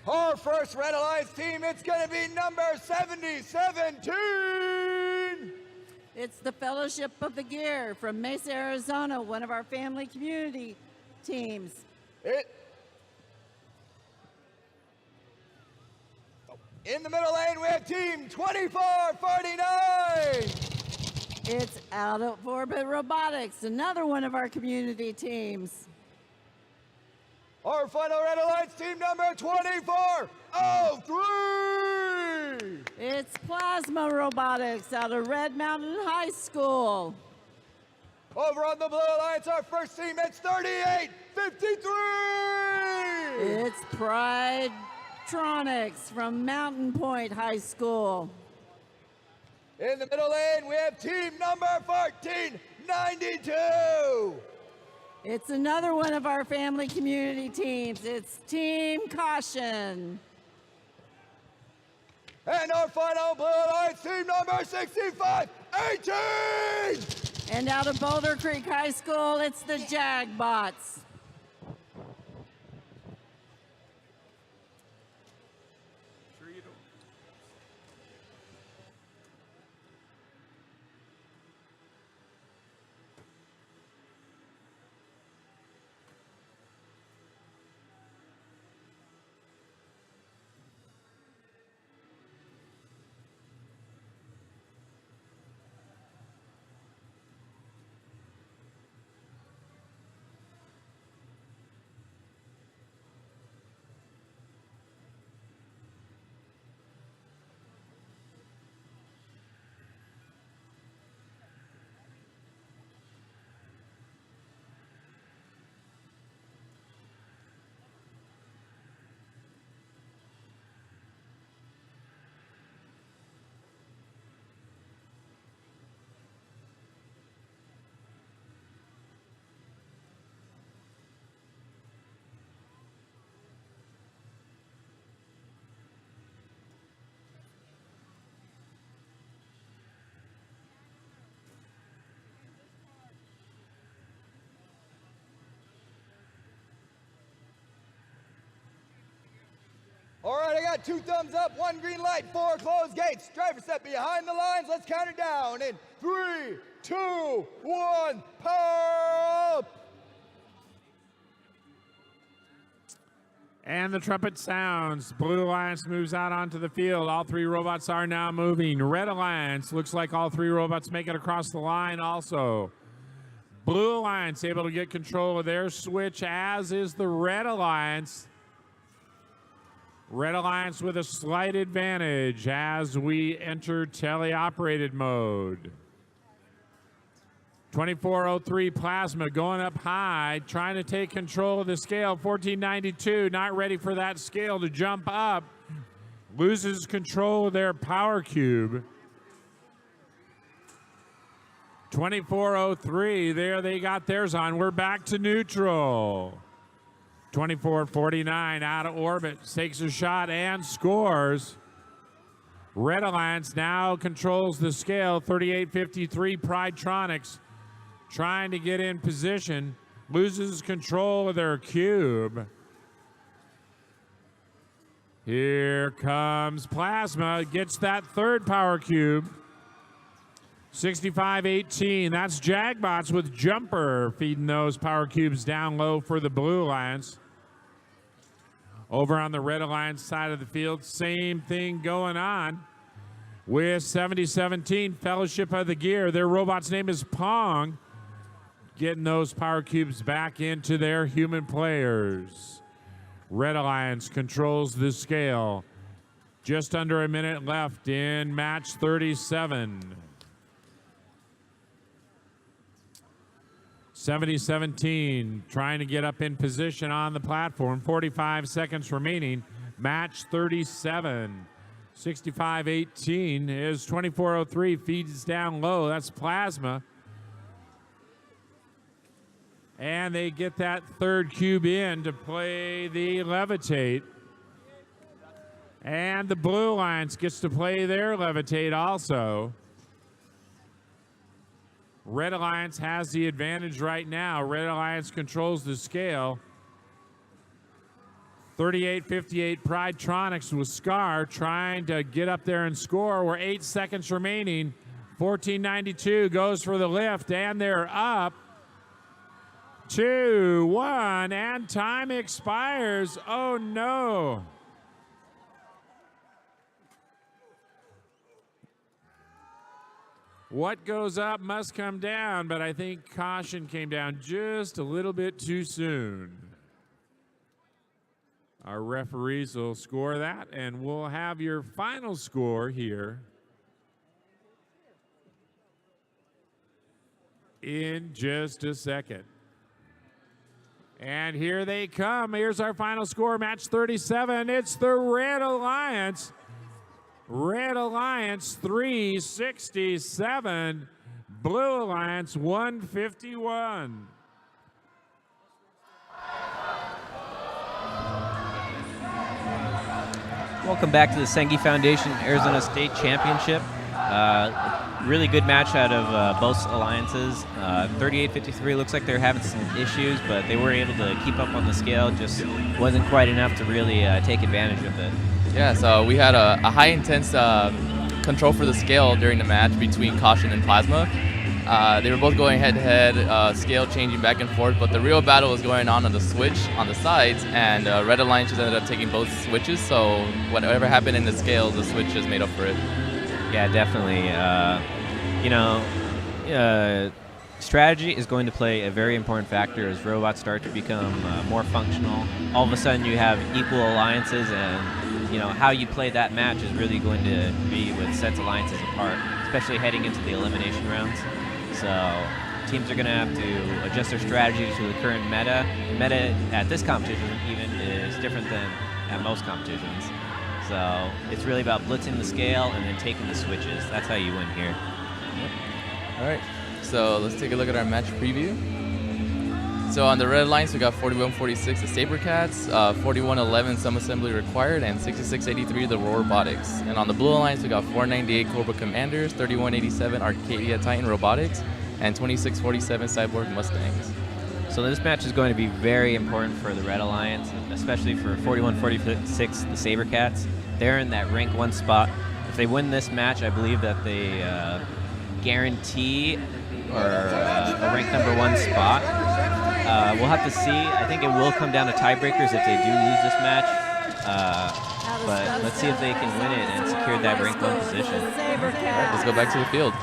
Our first Red Alliance team, it's going to be number 7017. It's the Fellowship of the Gear from Mesa, Arizona, one of our family community teams. In the middle lane, we have team 2449. It's Out of Orbit Robotics, another one of our community teams. Our final Red Alliance team number 2403. It's Plasma Robotics out of Red Mountain High School. Over on the Blue Alliance, our first team, it's 3853. It's Pridetronics from Mountain Point High School. In the middle lane, we have team number 1492. It's another one of our family community teams. It's Team Caution. And our final Blue Alliance team number 6518. And out of Boulder Creek High School, it's the Jagbots. All right, I got 2 thumbs up, 1 green light, 4 closed gates. Driver set behind the lines. Let's count it down in 3, 2, 1, power up. And the trumpet sounds. Blue Alliance moves out onto the field. All 3 robots are now moving. Red Alliance looks like all 3 robots make it across the line also. Blue Alliance able to get control of their switch, as is the Red Alliance. Red Alliance with a slight advantage as we enter teleoperated mode. 2403 Plasma going up high, trying to take control of the scale. 1492 not ready for that scale to jump up. Loses control of their power cube. 2403, there they got theirs on. We're back to neutral. 2449 out of orbit, takes a shot and scores. Red Alliance now controls the scale. 3853 Pridetronics trying to get in position, loses control of their cube. Here comes Plasma, gets that 3rd power cube. 6518, that's Jagbots with Jumper feeding those power cubes down low for the Blue Alliance. Over on the Red Alliance side of the field, same thing going on with 7017 Fellowship of the Gear. Their robot's name is Pong, getting those power cubes back into their human players. Red Alliance controls the scale. Just under a minute left in match 37. 7017 trying to get up in position on the platform. 45 seconds remaining. Match 37. 6518 is 2403. Feeds down low. That's Plasma. And they get that 3rd cube in to play the Levitate. And the Blue Alliance gets to play their Levitate also. Red Alliance has the advantage right now. Red Alliance controls the scale. 38-58 Pridetronics with Scar trying to get up there and score. We're 8 seconds remaining. 1492 goes for the lift, and they're up. 2-1, and time expires. Oh, no. What goes up must come down, but I think caution came down just a little bit too soon. Our referees will score that, and we'll have your final score here in just a second. And here they come. Here's our final score, match 37. It's the Red Alliance. Red Alliance 367, Blue Alliance 151. Welcome back to the Senge Foundation Arizona State Championship. Really good match out of both alliances. 38-53 looks like they're having some issues, but they were able to keep up on the scale. Just wasn't quite enough to really take advantage of it. Yeah, so we had a high intense control for the scale during the match between Caution and Plasma. They were both going head-to-head, scale changing back and forth, but the real battle was going on the switch on the sides, and Red Alliance just ended up taking both switches, so whatever happened in the scale, the switch just made up for it. Yeah, definitely. Strategy is going to play a very important factor as robots start to become more functional. All of a sudden you have equal alliances, and how you play that match is really going to be what sets alliances apart, especially heading into the elimination rounds. So teams are going to have to adjust their strategy to the current meta. The meta at this competition even is different than at most competitions. So it's really about blitzing the scale and then taking the switches. That's how you win here. All right, so let's take a look at our match preview. So on the Red Alliance, we got 41-46 the Sabercats, 41-11 Some Assembly Required, and 66-83 the Robotics. And on the Blue Alliance, we got 498 Cobra Commanders, 31-87 Arcadia Titan Robotics, and 26-47 Cyborg Mustangs. So this match is going to be very important for the Red Alliance, especially for 41-46 the Sabercats. They're in that rank 1 spot. If they win this match, I believe that they guarantee a rank number 1 spot. We'll have to see. I think it will come down to tiebreakers if they do lose this match. But let's see if they can win it and secure that rank 1 position. All right, let's go back to the field.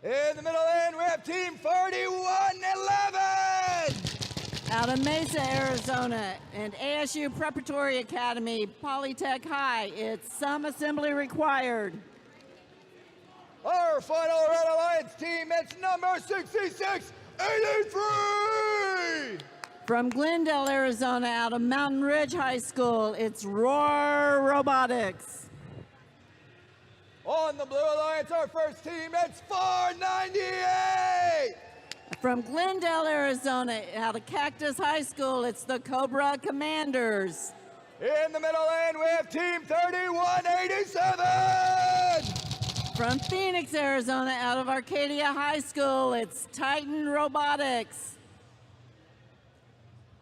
In the middle lane, we have Team 41-11. Out of Mesa, Arizona, and ASU Preparatory Academy, Polytech High, it's Some Assembly Required. Our final Red Alliance team, it's number 6683. From Glendale, Arizona, out of Mountain Ridge High School, it's Roar Robotics. On the Blue Alliance, our first team, it's 498. From Glendale, Arizona, out of Cactus High School, it's the Cobra Commanders. In the middle lane, we have Team 3187. From Phoenix, Arizona, out of Arcadia High School, it's Titan Robotics.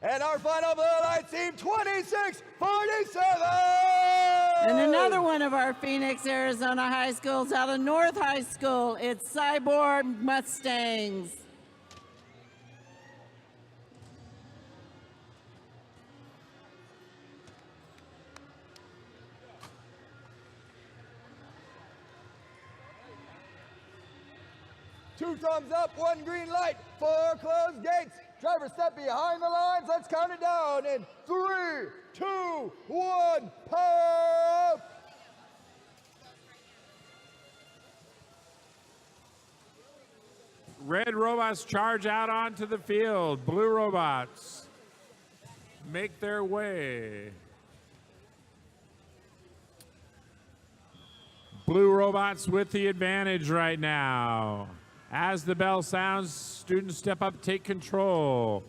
And our final Blue Alliance team, 2647. And another one of our Phoenix, Arizona high schools, out of North High School, it's Cyborg Mustangs. Two thumbs up, 1 green light, 4 closed gates. Driver step behind the lines. Let's count it down in 3, 2, 1, power up. Red robots charge out onto the field. Blue robots make their way. Blue robots with the advantage right now. As the bell sounds, students step up, take control.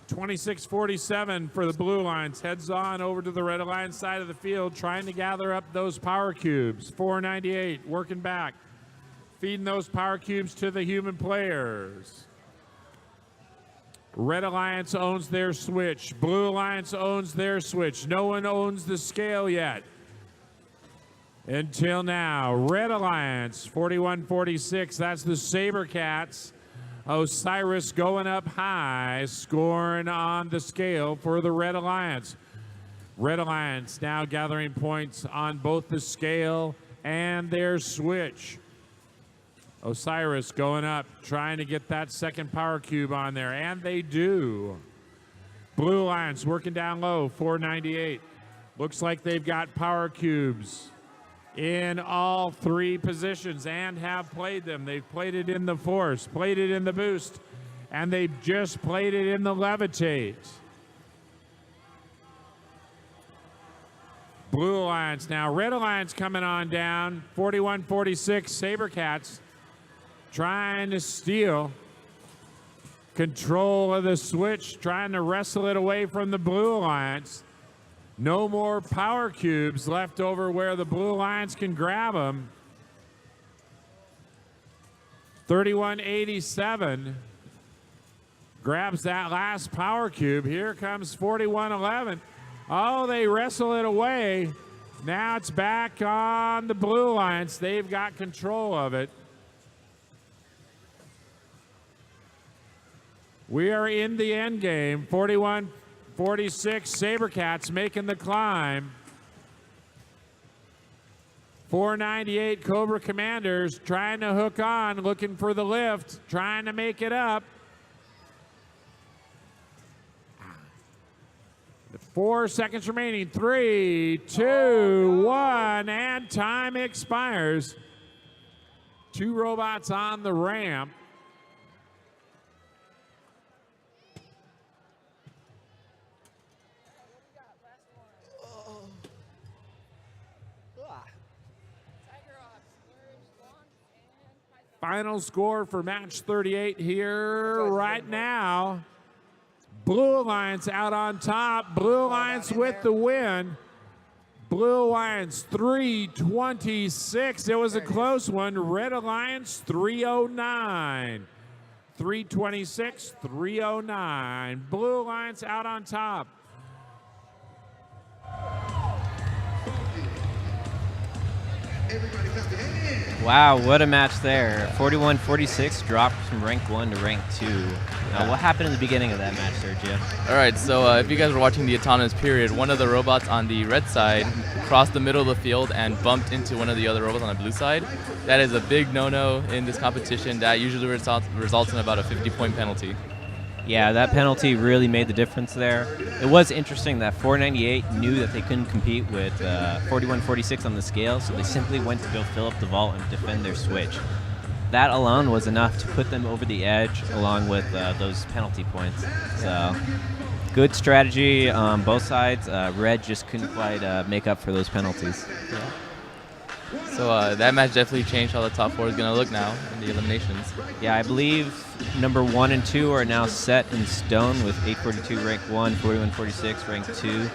26-47 for the Blue Alliance. Heads on over to the Red Alliance side of the field, trying to gather up those power cubes. 498, working back, feeding those power cubes to the human players. Red Alliance owns their switch. Blue Alliance owns their switch. No one owns the scale yet. Until now, Red Alliance, 41-46. That's the Sabercats. Osiris going up high, scoring on the scale for the Red Alliance. Red Alliance now gathering points on both the scale and their switch. Osiris going up, trying to get that second power cube on there, and they do. Blue Alliance working down low, 498. Looks like they've got power cubes in all three positions and have played them. They've played it in the force, played it in the boost, and they've just played it in the levitate. Blue Alliance now. Red Alliance coming on down, 41-46. Sabercats trying to steal control of the switch, trying to wrestle it away from the Blue Alliance. No more power cubes left over where the Blue Alliance can grab them. 31-87 grabs that last power cube. Here comes 41-11. Oh, they wrestle it away. Now it's back on the Blue Alliance. They've got control of it. We are in the end game. 41-46, Sabercats making the climb. 498 Cobra Commanders trying to hook on, looking for the lift, trying to make it up. 4 seconds remaining. 3, 2, 1, and time expires. 2 robots on the ramp. Final score for match 38 here right now. Blue Alliance out on top. Blue Alliance with the win. Blue Alliance 326. It was a close one. Red Alliance 309. 326, 309. Blue Alliance out on top. Wow, what a match there. 41-46 dropped from rank 1 to rank 2. Now, what happened in the beginning of that match, Sergio? All right, so if you guys were watching the autonomous period, one of the robots on the red side crossed the middle of the field and bumped into one of the other robots on the blue side. That is a big no-no in this competition. That usually results in about a 50-point penalty. Yeah, that penalty really made the difference there. It was interesting that 498 knew that they couldn't compete with 41-46 on the scale, so they simply went to go fill up the vault and defend their switch. That alone was enough to put them over the edge along with those penalty points. So, good strategy on both sides. Red just couldn't quite make up for those penalties. Yeah. So that match definitely changed how the top 4 is going to look now in the eliminations. Yeah, I believe number 1 and 2 are now set in stone with 842 rank 1, 41-46 rank 2.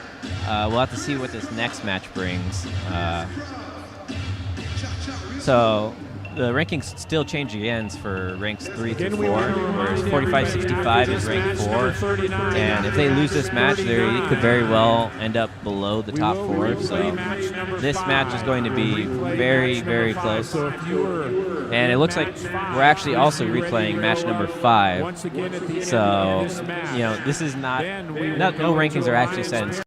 We'll have to see what this next match brings. So the rankings still change again for ranks 3 through 4, whereas 45-65 is rank 4. And if they lose this match, they could very well end up below the top 4. So this match is going to be very, very close. And it looks like we're actually also replaying match number 5. So, you know, this is no rankings are actually set in stone.